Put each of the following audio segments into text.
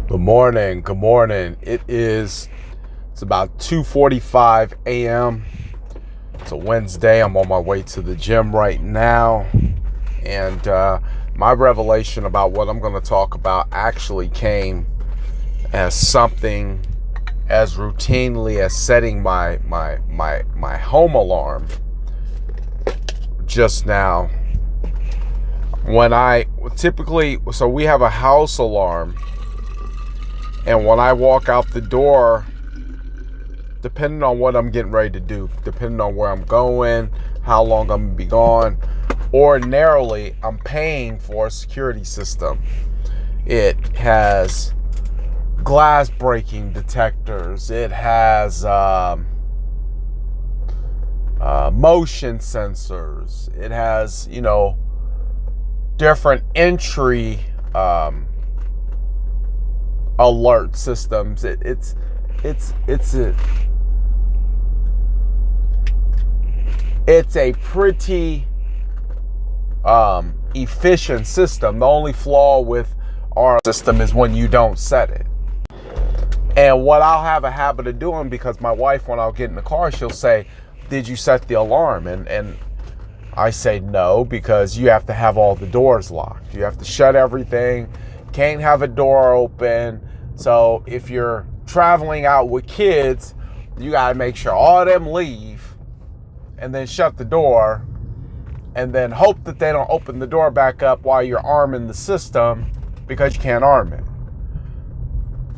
Good morning. Good morning. It's about 2:45 a.m. It's a Wednesday. I'm on my way to the gym right now. And my revelation about what I'm going to talk about actually came as something as routinely as setting my home alarm just now. When I typically, so we have a house alarm. And when I walk out the door, depending on what I'm getting ready to do, depending on where I'm going, how long I'm going to be gone, ordinarily, I'm paying for a security system. It has glass breaking detectors. It has motion sensors. It has, different entry alert systems. It's a pretty efficient system. The only flaw with our system is when you don't set it. And what I'll have a habit of doing, because my wife, when I'll get in the car, she'll say, "Did you set the alarm?" And I say no, because you have to have all the doors locked. You have to shut everything. Can't have a door open. So if you're traveling out with kids, you got to make sure all of them leave and then shut the door and then hope that they don't open the door back up while you're arming the system, because you can't arm it.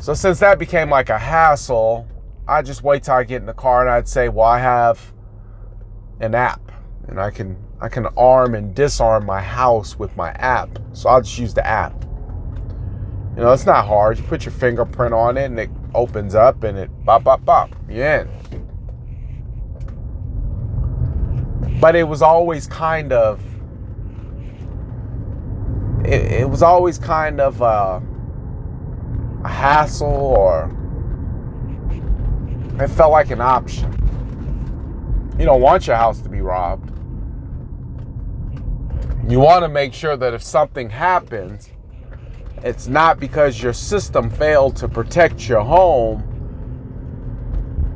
So since that became like a hassle, I just wait till I get in the car and I'd say, well, I have an app and I can arm and disarm my house with my app. So I'll just use the app. It's not hard. You put your fingerprint on it and it opens up and it bop, bop, bop. You're in. But it was always kind of, it was always kind of a hassle, or it felt like an option. You don't want your house to be robbed. You want to make sure that if something happens, it's not because your system failed to protect your home,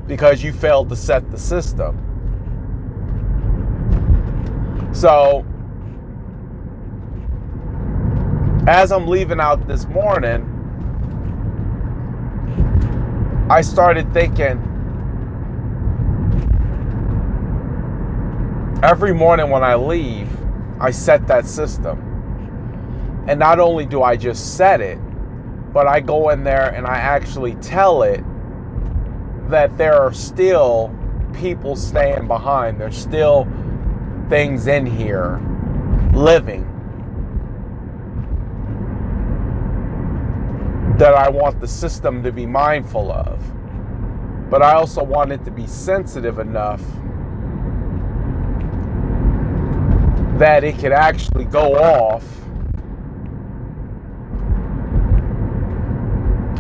because you failed to set the system. So, as I'm leaving out this morning, I started thinking, every morning when I leave, I set that system. And not only do I just set it, but I go in there and I actually tell it that there are still people staying behind. There's still things in here living that I want the system to be mindful of. But I also want it to be sensitive enough that it could actually go off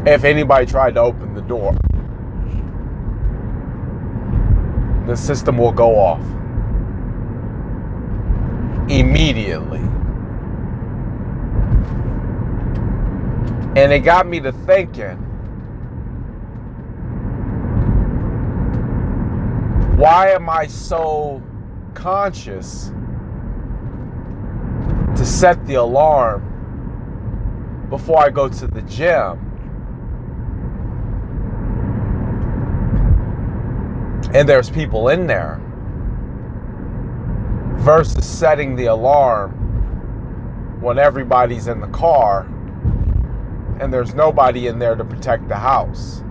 if anybody tried to open the door. The system will go off immediately. And it got me to thinking, why am I so conscious to set the alarm before I go to the gym? And there's people in there, versus setting the alarm when everybody's in the car and there's nobody in there to protect the house.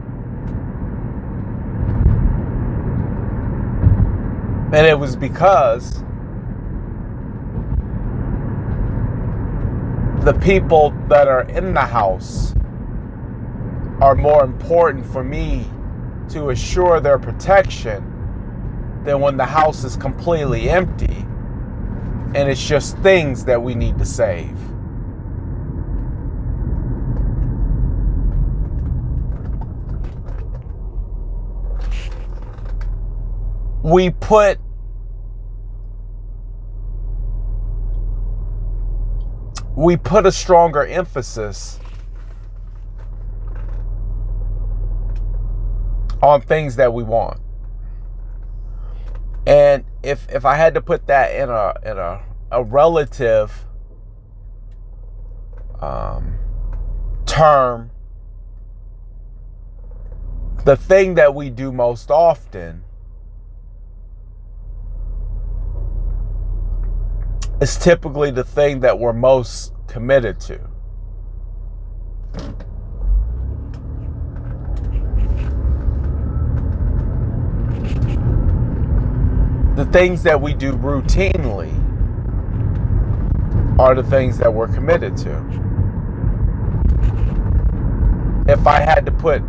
And it was because the people that are in the house are more important for me to assure their protection than when the house is completely empty and it's just things that we need to save. We put a stronger emphasis on things that we want. And if I had to put that in a relative term, the thing that we do most often is typically the thing that we're most committed to. The things that we do routinely are the things that we're committed to. If I had to put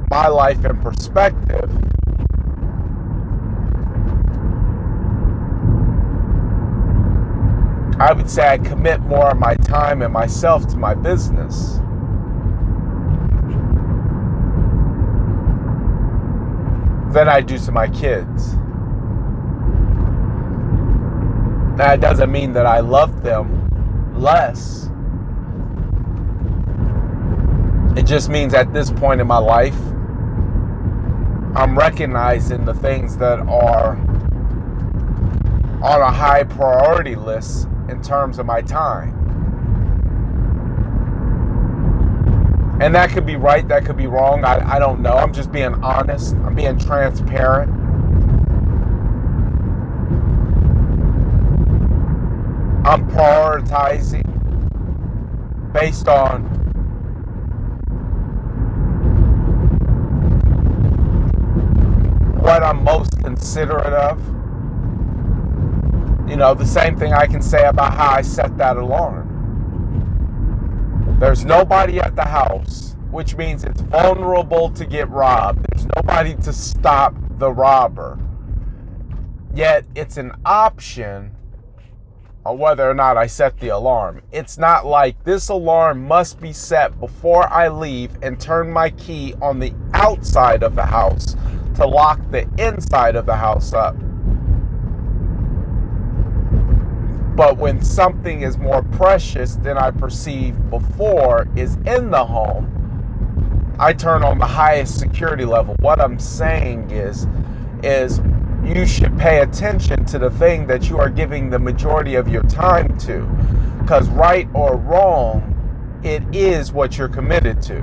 my life in perspective, I would say I commit more of my time and myself to my business than I do to my kids. That doesn't mean that I love them less. It just means at this point in my life, I'm recognizing the things that are on a high priority list in terms of my time. And that could be right, that could be wrong. I don't know. I'm just being honest. I'm being transparent. I'm prioritizing based on what I'm most considerate of. You know, the same thing I can say about how I set that alarm. There's nobody at the house, which means it's vulnerable to get robbed. There's nobody to stop the robber. Yet it's an option on whether or not I set the alarm. It's not like this alarm must be set before I leave and turn my key on the outside of the house to lock the inside of the house up. But when something is more precious than I perceived before is in the home, I turn on the highest security level. What I'm saying is you should pay attention to the thing that you are giving the majority of your time to. Because right or wrong, it is what you're committed to.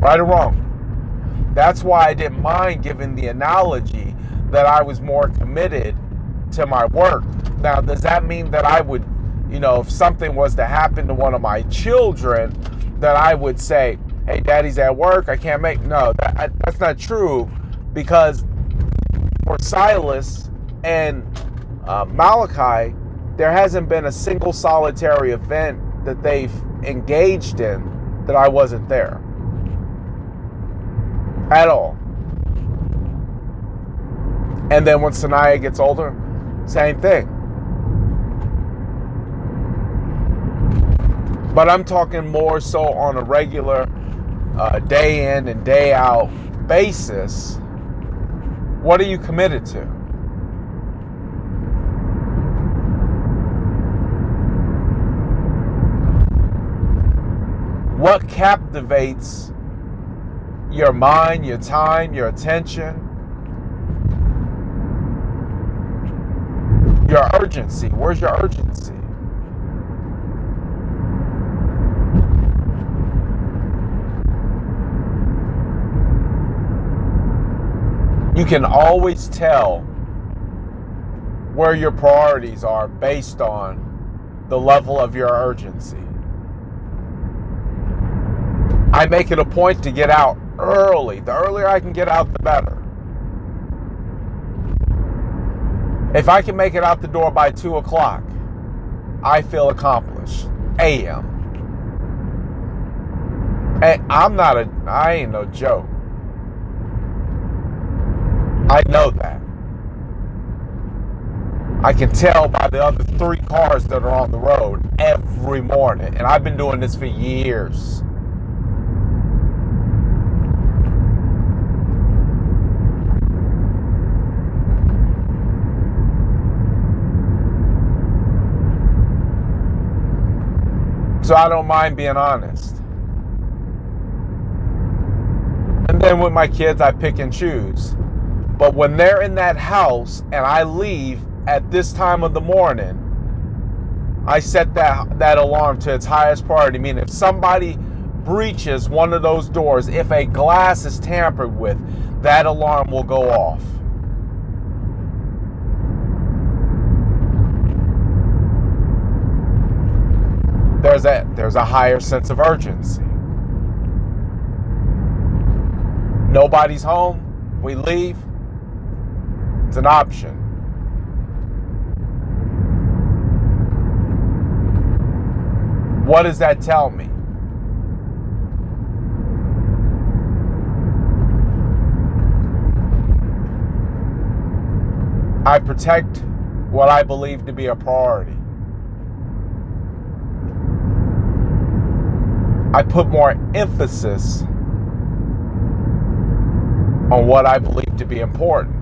Right or wrong. That's why I didn't mind giving the analogy that I was more committed to my work. Now, does that mean that I would, if something was to happen to one of my children, that I would say, hey, daddy's at work, I can't make, no, that's not true. Because for Silas and Malachi, there hasn't been a single solitary event that they've engaged in that I wasn't there. At all. And then when Sanaya gets older, same thing. But I'm talking more so on a regular day in and day out basis. What are you committed to? What captivates your mind, your time, your attention, your urgency? Where's your urgency? You can always tell where your priorities are based on the level of your urgency. I make it a point to get out early. The earlier I can get out, the better. If I can make it out the door by 2 o'clock, I feel accomplished. AM. Hey, I ain't no joke. I know that. I can tell by the other 3 cars that are on the road every morning. And I've been doing this for years. So I don't mind being honest. And spend with my kids, I pick and choose. But when they're in that house and I leave at this time of the morning, I set that alarm to its highest priority. Meaning if somebody breaches one of those doors, if a glass is tampered with, that alarm will go off. There's a higher sense of urgency. Nobody's home, we leave. It's an option. What does that tell me? I protect what I believe to be a priority. I put more emphasis on what I believe to be important.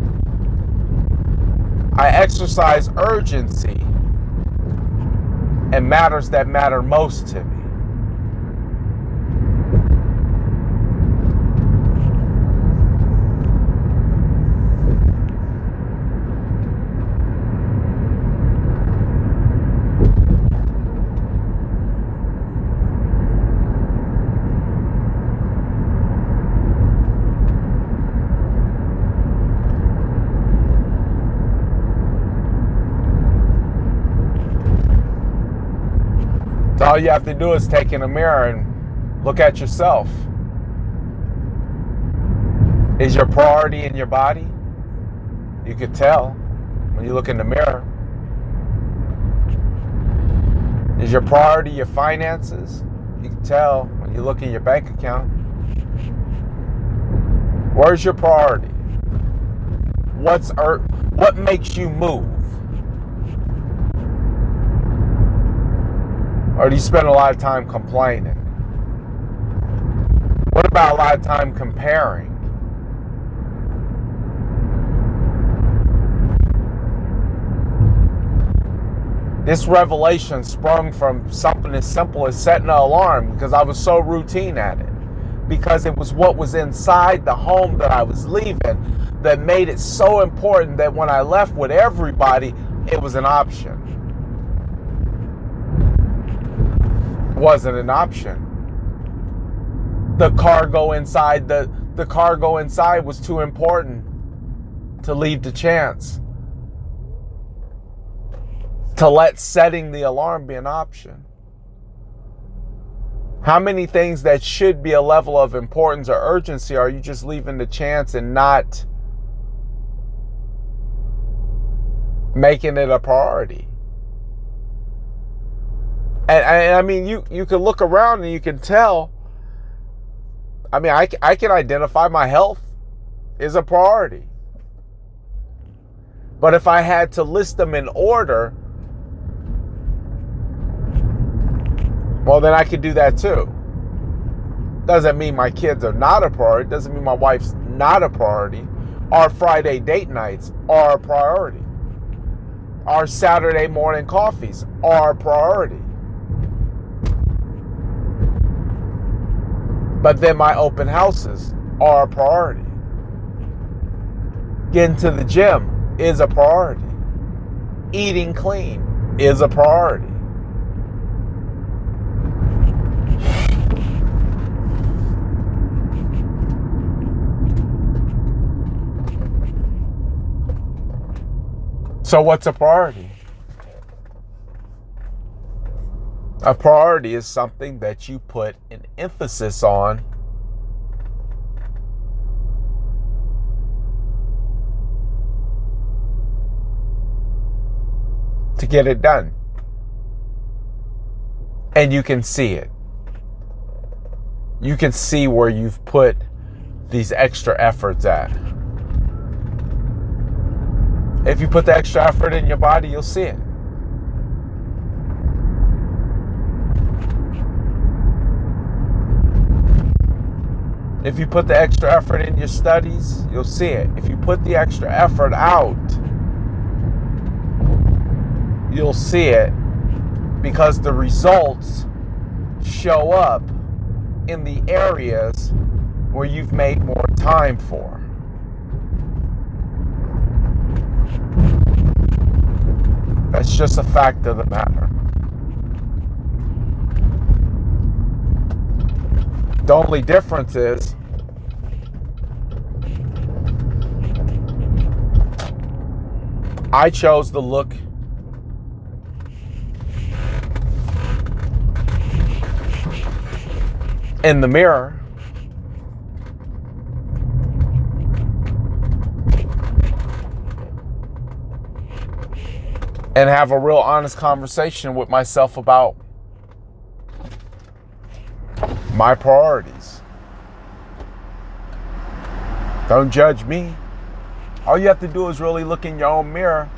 I exercise urgency in matters that matter most to me. So all you have to do is take in a mirror and look at yourself. Is your priority in your body? You could tell when you look in the mirror. Is your priority your finances? You can tell when you look in your bank account. Where's your priority? What makes you move? Or do you spend a lot of time complaining? What about a lot of time comparing? This revelation sprung from something as simple as setting an alarm because I was so routine at it. Because it was what was inside the home that I was leaving that made it so important that when I left with everybody, it was an option. Wasn't an option. The cargo inside was too important to leave to chance. To let setting the alarm be an option. How many things that should be a level of importance or urgency are you just leaving to chance and not making it a priority? And I mean, you can look around and you can tell. I mean, I can identify my health is a priority. But if I had to list them in order, well, then I could do that too. Doesn't mean my kids are not a priority. Doesn't mean my wife's not a priority. Our Friday date nights are a priority. Our Saturday morning coffees are a priority. But then my open houses are a priority. Getting to the gym is a priority. Eating clean is a priority. So what's a priority? A priority is something that you put an emphasis on to get it done. And you can see it. You can see where you've put these extra efforts at. If you put the extra effort in your body, you'll see it. If you put the extra effort in your studies, you'll see it. If you put the extra effort out, you'll see it because the results show up in the areas where you've made more time for. That's just a fact of the matter. The only difference is I chose to look in the mirror and have a real honest conversation with myself about my priorities. Don't judge me. All you have to do is really look in your own mirror